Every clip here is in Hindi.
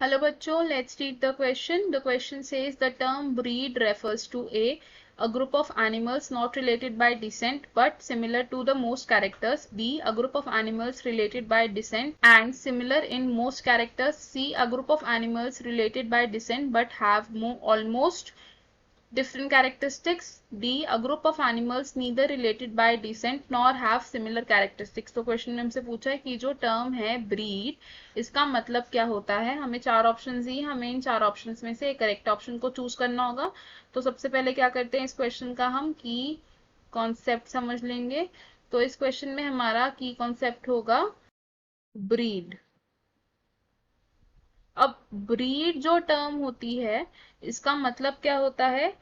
Hello bachcho, let's read the question. The question says the term breed refers to a group of animals not related by descent but similar to the most characters. B, a group of animals related by descent and similar in most characters. C, a group of animals related by descent but have almost different characteristics. D, a group of animals neither related by descent nor have similar characteristics. तो क्वेश्चन में हमसे पूछा है कि जो टर्म है ब्रीड, इसका मतलब क्या होता है। हमें चार ऑप्शंस दिए, हमें इन चार ऑप्शंस में से एक करेक्ट ऑप्शन को चूज करना होगा। तो सबसे पहले क्या करते हैं, इस क्वेश्चन का हम की कॉन्सेप्ट समझ लेंगे। तो इस क्वेश्चन में हमारा की कॉन्सेप्ट होगा ब्रीड। अब ब्रीड जो टर्म होती है, इसका मतलब क्या होता है,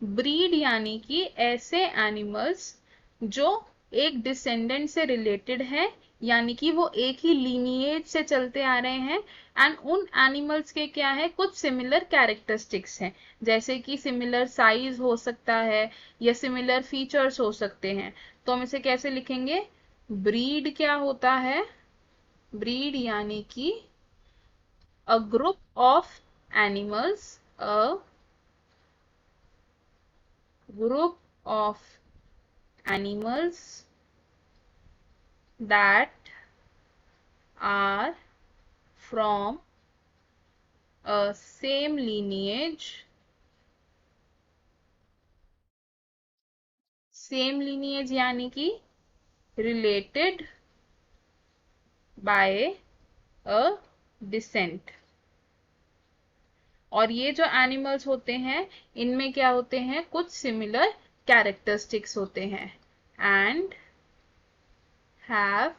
ब्रीड यानी कि ऐसे एनिमल्स जो एक डिसेंडेंट से रिलेटेड है, यानी कि वो एक ही लीनिएज से चलते आ रहे हैं। एंड उन एनिमल्स के क्या है, कुछ सिमिलर कैरेक्टरिस्टिक्स हैं, जैसे कि सिमिलर साइज हो सकता है या सिमिलर फीचर्स हो सकते हैं। तो हम इसे कैसे लिखेंगे, ब्रीड क्या होता है, ब्रीड यानी कि a group of animals, a group of animals that are from a same lineage, यानी कि related by a descent। और ये जो एनिमल्स होते हैं, इनमें क्या होते हैं, कुछ सिमिलर कैरेक्टरिस्टिक्स होते हैं and have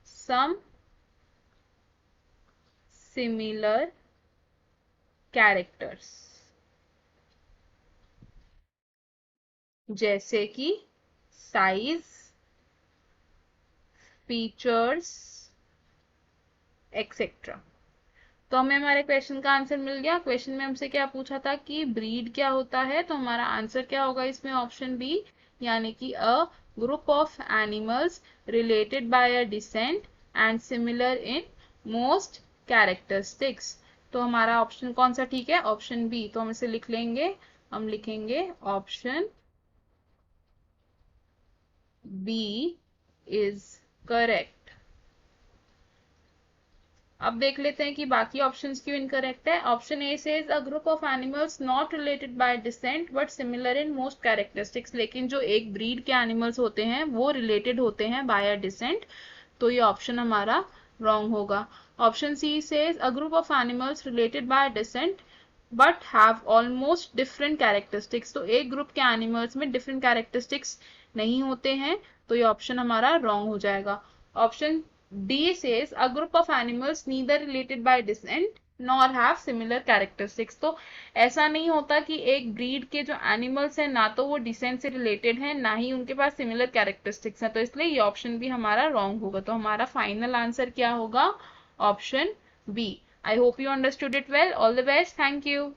some similar characters, जैसे कि साइज, फीचर्स एक्सेट्रा। तो हमें हमारे क्वेश्चन का आंसर मिल गया। क्वेश्चन में हमसे क्या पूछा था कि ब्रीड क्या होता है, तो हमारा आंसर क्या होगा इसमें, ऑप्शन बी, यानी कि a group of animals related by a descent and similar in most characteristics. तो हमारा ऑप्शन कौन सा ठीक है, ऑप्शन बी। तो हम इसे लिख लेंगे, हम लिखेंगे ऑप्शन बी इज करेक्ट। अब देख लेते हैं कि बाकी ऑप्शंस क्यों इनकरेक्ट है। Option A says a group of animals not related by decent but similar in most characteristics, लेकिन जो एक ब्रीड के एनिमल्स होते हैं वो रिलेटेड होते हैं बाय अ डिसेंट, तो ये ऑप्शन हमारा रॉन्ग होगा। Option she says a group of animals related bye decent but have almost different characteristics, तो एक ग्रुप के एनिमल्स में डिफरेंट कैरेक्टरिस्टिक्स नहीं होते हैं, तो ये ऑप्शन हमारा रॉन्ग हो जाएगा। Option D says a group of animals neither related by descent nor have similar characteristics। तो ऐसा नहीं होता कि एक ब्रीड के जो एनिमल्स हैं ना तो वो डिसेंट से रिलेटेड हैं, ना ही उनके पास सिमिलर कैरेक्टरिस्टिक्स हैं, तो इसलिए ये ऑप्शन भी हमारा रॉन्ग होगा। तो हमारा फाइनल आंसर क्या होगा, option B. I hope you understood it well. All the best, thank you.